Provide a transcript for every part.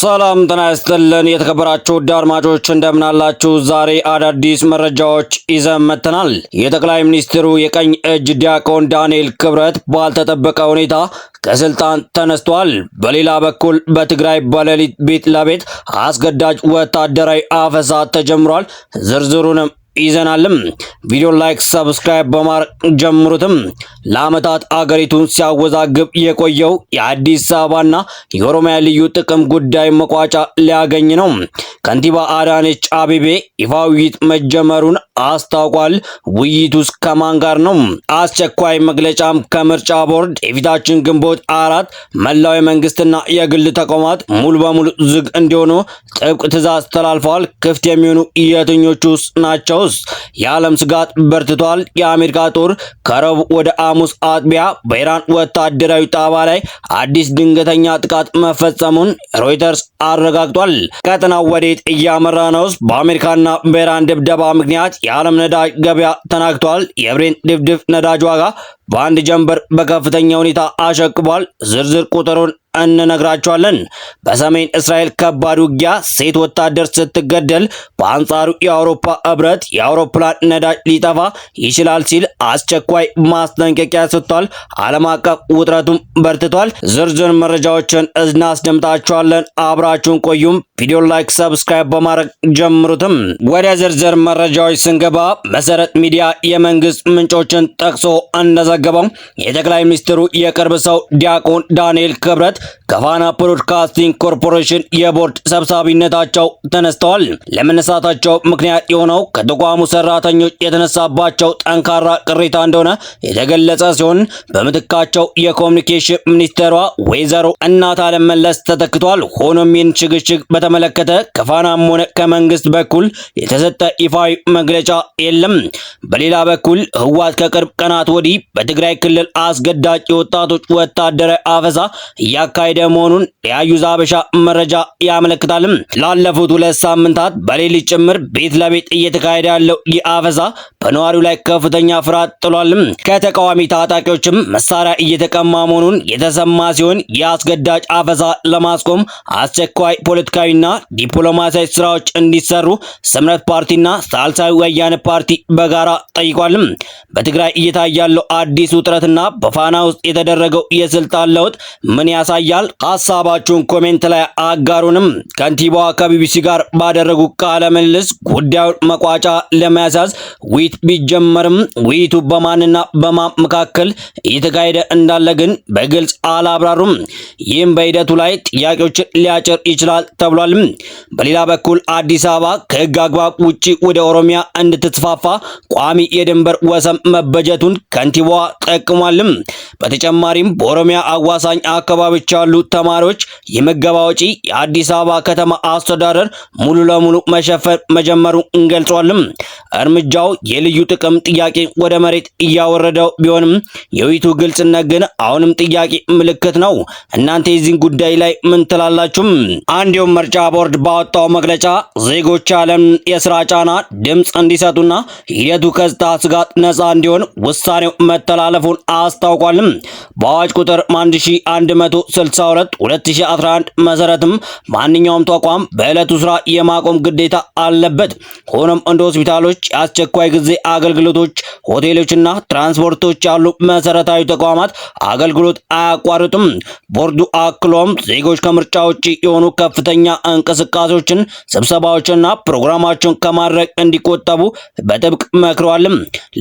ሰላም ጤና ይስጥልን የተከበራችሁ አድማጮች እንደምን አላችሁ? ዛሬ አዳዲስ መረጃዎች ይዘን መጥተናል። የጠቅላይ ሚኒስትሩ የቀኝ እጅ ዲያቆን ዳንኤል ክብረት ባልተጠበቀ ሁኔታ ከስልጣን ተነስቷል። በሌላ በኩል በትግራይ በሌሊት ቤት ለቤት አስገዳጅ ወታደራዊ አፈሳ ተጀምሯል። ዝርዝሩንም ይዘናልም። ቪዲዮ ላይክ ሰብስክራይብ በማድረግ ጀምሩትም። ለዓመታት አገሪቱን ሲያወዛግብ የቆየው የአዲስ አበባና የኦሮሚያ ልዩ ጥቅም ጉዳይ መቋጫ ሊያገኝ ነው። ከንቲባ አዳነች አቤቤ ይፋዊ ውይይት መጀመሩን አስታውቋል። ውይይቱስ ከማን ጋር ነው? አስቸኳይ መግለጫም ከምርጫ ቦርድ። የፊታችን ግንቦት 4 መላው የመንግስትና የግል ተቋማት ሙሉ በሙሉ ዝግ እንዲሆኑ ጥብቅ ትዕዛዝ ተላልፈዋል። ክፍት የሚሆኑ የትኞቹስ ናቸው? የዓለም ስጋት በርትቷል። የአሜሪካ ጦር ከረቡዕ ወደ ሐሙስ አጥቢያ በኢራን ወታደራዊ ጣቢያ ላይ አዲስ ድንገተኛ ጥቃት መፈጸሙን ሮይተርስ አረጋግጧል። ቀጠናው ወዴት እያመራ ነው? በአሜሪካና በኢራን ድብደባ ምክንያት የዓለም ነዳጅ ገበያ ተናግቷል። የብሬንት ድፍድፍ ነዳጅ ዋጋ በአንድ ጀንበር በከፍተኛ ሁኔታ አሸቅቧል። ዝርዝር ቁጥሩን እንነግራቸዋለን። በሰሜን እስራኤል ከባድ ውጊያ ሴት ወታደር ስትገደል፣ በአንጻሩ የአውሮፓ ህብረት የአውሮፕላን ነዳጅ ሊጠፋ ይችላል ሲል አስቸኳይ ማስጠንቀቂያ ሰጥቷል። ዓለም አቀፍ ውጥረቱም በርትቷል። ዝርዝር መረጃዎችን እናስደምጣቸዋለን። አብራችሁን ቆዩም። ቪዲዮ ላይክ ሰብስክራይብ በማድረግ ጀምሩትም። ወደ ዝርዝር መረጃዎች ስንገባ መሰረት ሚዲያ የመንግስት ምንጮችን ጠቅሶ እንደዘገበው የጠቅላይ ሚኒስትሩ የቅርብ ሰው ዲያቆን ዳንኤል ክብረት ከፋና ብሮድካስቲንግ ኮርፖሬሽን የቦርድ ሰብሳቢነታቸው ተነስተዋል። ለመነሳታቸው ምክንያት የሆነው ከተቋሙ ሰራተኞች የተነሳባቸው ጠንካራ ቅሬታ እንደሆነ የተገለጸ ሲሆን በምትካቸው የኮሚኒኬሽን ሚኒስቴሯ ወይዘሮ እናትአለም መለስ ተተክቷል። ሆኖም ይህን ሽግሽግ በተመለከተ ከፋናም ሆነ ከመንግስት በኩል የተሰጠ ይፋዊ መግለጫ የለም። በሌላ በኩል ህወሓት ከቅርብ ቀናት ወዲህ በትግራይ ክልል አስገዳጅ የወጣቶች ወታደራዊ አፈሳ እያካሄደ መሆኑን የአዩዝ ሀበሻ መረጃ ያመለክታል። ላለፉት 2 ሳምንታት በሌሊት ጭምር ቤት ለቤት እየተካሄደ ያለው ይህ አፈሳ በነዋሪው ላይ ከፍተኛ ፍርሃት ጥሏል። ከተቃዋሚ ታጣቂዎችም መሳሪያ እየተቀማ መሆኑን የተሰማ ሲሆን የአስገዳጅ አፈሳ ለማስቆም አስቸኳይ ፖለቲካዊና ዲፕሎማሲያዊ ስራዎች እንዲሰሩ ስምረት ፓርቲና ሳልሳዊ ወያነ ፓርቲ በጋራ ጠይቋል። በትግራይ እየታየ ያለው አዲስ ውጥረትና በፋና ውስጥ የተደረገው የስልጣን ለውጥ ምን ያሳያል? ሀሳባችሁን ኮሜንት ላይ አጋሩንም። ከንቲባዋ ከቢቢሲ ጋር ባደረጉ ቃለ ምልልስ ጉዳዩን መቋጫ ለማያዝ ውይይት ቢጀመርም ውይይቱ በማንና በማን መካከል እየተካሄደ እንዳለ ግን በግልጽ አላብራሩም። ይህም በሂደቱ ላይ ጥያቄዎችን ሊያጭር ይችላል ተብሏል። በሌላ በኩል አዲስ አበባ ከህግ አግባብ ውጪ ወደ ኦሮሚያ እንድትስፋፋ ቋሚ የድንበር ወሰን መበጀቱን ከንቲባዋ ጠቅሟል። በተጨማሪም በኦሮሚያ አዋሳኝ አካባቢዎች ያሉ ተማሪዎች የምገባ ወጪ የአዲስ አበባ ከተማ አስተዳደር ሙሉ ለሙሉ መሸፈን መጀመሩን ገልጿል። እርምጃው የልዩ ጥቅም ጥያቄ ወደ መሬት እያወረደው ቢሆንም የውይይቱ ግልጽነት ግን አሁንም ጥያቄ ምልክት ነው። እናንተ የዚህን ጉዳይ ላይ ምን ትላላችሁ? አንዲሁም ምርጫ ቦርድ ባወጣው መግለጫ ዜጎች ያለን የስራ ጫና ድምፅ እንዲሰጡና ሂደቱ ከጸጥታ ስጋት ነፃ እንዲሆን ውሳኔው መተላለፉን አስታውቋል። በአዋጅ ቁጥር 1162 2011 መሰረትም ማንኛውም ተቋም በዕለቱ ስራ የማቆም ግዴታ አለበት። ሆኖም እንደ ሆስፒታሎች፣ የአስቸኳይ ጊዜ አገልግሎቶች፣ ሆቴሎችና ትራንስፖርቶች ያሉ መሰረታዊ ተቋማት አገልግሎት አያቋርጡም። ቦርዱ አክሎም ዜጎች ከምርጫ ውጪ የሆኑ ከፍተኛ እንቅስቃሴዎችን፣ ስብሰባዎችና ፕሮግራማቸውን ከማድረግ እንዲቆጠቡ በጥብቅ መክረዋል።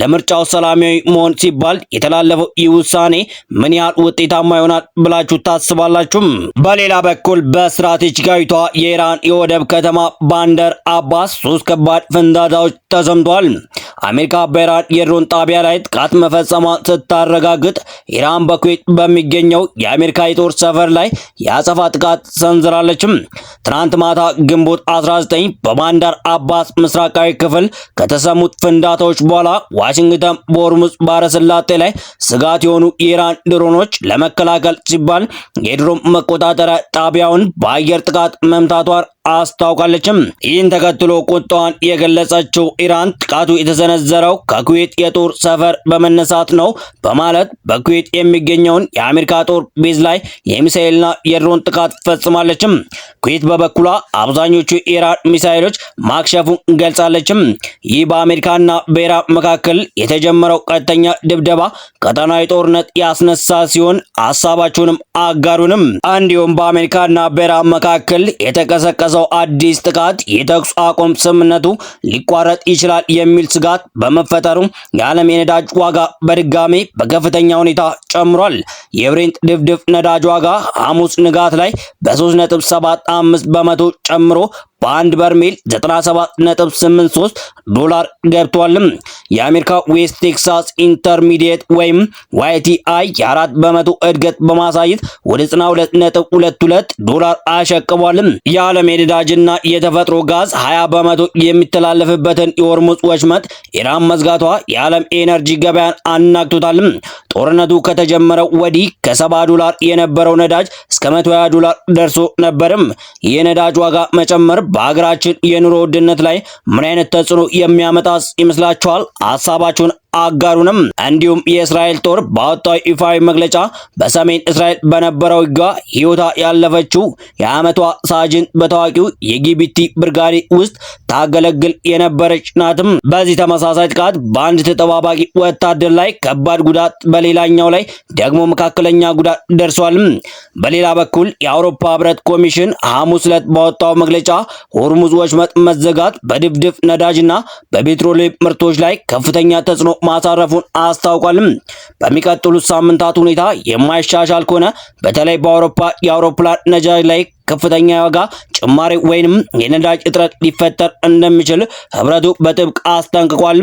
ለምርጫው ሰላማዊ መሆን ሲባል የተላለፈው ይህ ውሳኔ ምን ያህል ውጤታማ ይሆናል ብላችሁ ታስባላችሁ? በሌላ በኩል በስትራቴጂካዊቷ የኢራን የወደብ ከተማ ባንደር አባስ 3 ከባድ ፍንዳታዎች ተሰምተዋል። አሜሪካ በኢራን የድሮን ጣቢያ ላይ ጥቃት መፈጸሟን ስታረጋግጥ ኢራን በኩዌት በሚገኘው የአሜሪካ የጦር ሰፈር ላይ የአጸፋ ጥቃት ሰንዝራለች። ትናንት ማታ ግንቦት 19 በባንደር አባስ ምስራቃዊ ክፍል ከተሰሙት ፍንዳታዎች በኋላ ዋሽንግተን በሆርሙዝ ባህረ ሰላጤ ሰላጤ ላይ ስጋት የሆኑ የኢራን ድሮኖች ለመከላከል ሲባል የድሮን መቆጣጠሪያ ጣቢያውን በአየር ጥቃት መምታቷን አስታውቃለችም። ይህን ተከትሎ ቁጣዋን የገለጸችው ኢራን ጥቃቱ የተሰነዘረው ከኩዌት የጦር ሰፈር በመነሳት ነው በማለት በኩዌት የሚገኘውን የአሜሪካ ጦር ቤዝ ላይ የሚሳኤልና የድሮን ጥቃት ፈጽማለችም። ኩዌት በበኩሏ አብዛኞቹ የኢራን ሚሳኤሎች ማክሸፉን ገልጻለችም። ይህ በአሜሪካና በኢራን መካከል የተጀመረው ቀጥተኛ ድብደባ ቀጠናዊ ጦርነት ያስነሳ ሲሆን ሀሳባቸውንም አጋሩንም። እንዲሁም በአሜሪካና በኢራን መካከል የተቀሰቀሰው አዲስ ጥቃት የተኩስ አቁም ስምምነቱ ሊቋረጥ ይችላል የሚል ስጋት በመፈጠሩ የዓለም የነዳጅ ዋጋ በድጋሜ በከፍተኛ ሁኔታ ጨምሯል። የብሬንት ድፍድፍ ነዳጅ ዋጋ ሐሙስ ንጋት ላይ በ3.75 በመቶ ጨምሮ በአንድ በርሜል 97.83 ዶላር ገብቷል። የአሜሪካ ዌስት ቴክሳስ ኢንተርሚዲየት ወይም ዋይቲአይ የ4 በመቶ እድገት በማሳየት ወደ 92.22 ዶላር አሸቅቧል። የዓለም የነዳጅና የተፈጥሮ ጋዝ 20 በመቶ የሚተላለፍበትን የሆርሙዝ ወሽመጥ ኢራን መዝጋቷ የዓለም ኤነርጂ ገበያን አናግቶታል። ጦርነቱ ከተጀመረው ወዲህ ከ70 ዶላር የነበረው ነዳጅ እስከ 120 ዶላር ደርሶ ነበርም። የነዳጅ ዋጋ መጨመር በሀገራችን የኑሮ ውድነት ላይ ምን አይነት ተጽዕኖ የሚያመጣ ይመስላችኋል? ሀሳባችሁን አጋሩንም። እንዲሁም የእስራኤል ጦር ባወጣው ይፋዊ መግለጫ በሰሜን እስራኤል በነበረው ውጊያ ሕይወቷ ያለፈችው የዓመቷ ሳጅን በታዋቂው የጊቢቲ ብርጋዴ ውስጥ ታገለግል የነበረች ናትም። በዚህ ተመሳሳይ ጥቃት በአንድ ተጠባባቂ ወታደር ላይ ከባድ ጉዳት፣ በሌላኛው ላይ ደግሞ መካከለኛ ጉዳት ደርሷል። በሌላ በኩል የአውሮፓ ሕብረት ኮሚሽን ሐሙስ ዕለት ባወጣው መግለጫ ሆርሙዝ ወሽመጥ መዘጋት በድፍድፍ ነዳጅና በፔትሮሊየም ምርቶች ላይ ከፍተኛ ተጽዕኖ ማሳረፉን አስታውቋል። በሚቀጥሉት ሳምንታት ሁኔታ የማይሻሻል ከሆነ በተለይ በአውሮፓ የአውሮፕላን ነዳጅ ላይ ከፍተኛ የዋጋ ጭማሪ ወይንም የነዳጅ እጥረት ሊፈጠር እንደሚችል ህብረቱ በጥብቅ አስጠንቅቋል።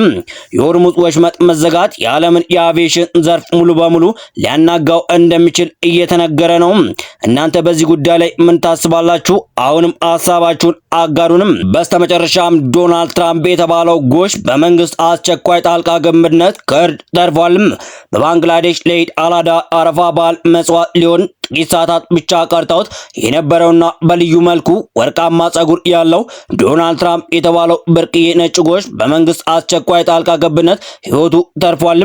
የሆርሙዝ ወሽመጥ መዘጋት የዓለምን የአቪዬሽን ዘርፍ ሙሉ በሙሉ ሊያናጋው እንደሚችል እየተነገረ ነው። እናንተ በዚህ ጉዳይ ላይ ምን ታስባላችሁ? አሁንም ሀሳባችሁን አጋሩንም። በስተመጨረሻም ዶናልድ ትራምፕ የተባለው ጎሽ በመንግስት አስቸኳይ ጣልቃ ገብነት ከእርድ ተርፏል። በባንግላዴሽ ለኢድ አል-አድሃ አረፋ በዓል መጽዋዕት ሊሆን ጥቂት ሰዓታት ብቻ ቀርተውት የነበረውና በልዩ መልኩ ወርቃማ ጸጉር ያለው ዶናልድ ትራምፕ የተባለው ብርቅዬ ነጭ ጎሽ በመንግስት አስቸኳይ ጣልቃ ገብነት ህይወቱ ተርፏል።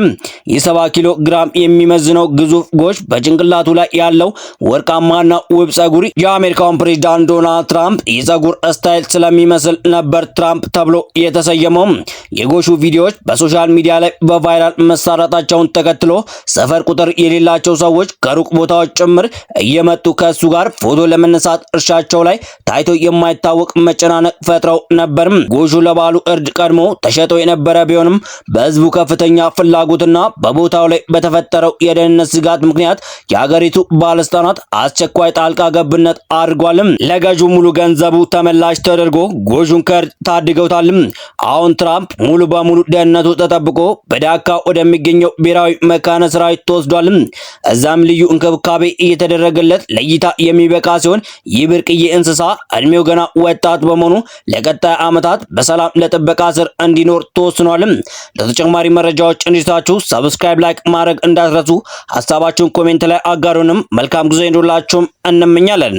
የ70 ኪሎ ግራም የሚመዝነው ግዙፍ ጎሽ በጭንቅላቱ ላይ ያለው ወርቃማና ውብ ጸጉር የአሜሪካውን ፕሬዝዳንት ዶናልድ ትራምፕ የጸጉር ስታይል ስለሚመስል ነበር ትራምፕ ተብሎ የተሰየመው። የጎሹ ቪዲዮዎች በሶሻል ሚዲያ ላይ በቫይራል መሰራታቸውን ተከትሎ ሰፈር ቁጥር የሌላቸው ሰዎች ከሩቅ ቦታዎች ጭምር እየመጡ ከሱ ጋር ፎቶ ለመነሳት እርሻቸው ላይ ታይቶ የማይታወቅ መጨናነቅ ፈጥረው ነበር። ጎሹ ለባሉ እርድ ቀድሞ ተሸጦ የነበረ ቢሆንም በህዝቡ ከፍተኛ ፍላጎትና በቦታው ላይ በተፈጠረው የደህንነት ስጋት ምክንያት የሀገሪቱ ባለስልጣናት አስቸኳይ ጣልቃ ገብነት አድርጓል። ለገዢው ሙሉ ገንዘቡ ተመላሽ ተደርጎ ጎሹን ከእርድ ታድገውታል። አሁን ትራምፕ ሙሉ በሙሉ ደህንነቱ ተጠብቆ በዳካ ወደሚገኘው ብሔራዊ መካነ ሰራዊት ተወስዷል። እዛም ልዩ እንክብካቤ እየተደረገለት ለእይታ የሚበቃ ሲሆን ይህ ብርቅዬ እንስሳ እድሜው ገና ወጣት በመሆኑ ለቀጣይ ዓመታት በሰላም ለጥበቃ ስር እንዲኖር ተወስኗል። ለተጨማሪ መረጃዎች እንዲታችሁ ሰብስክራይብ፣ ላይክ ማድረግ እንዳትረሱ። ሐሳባችሁን ኮሜንት ላይ አጋሩንም። መልካም ጊዜ እንዲላችሁም እንመኛለን።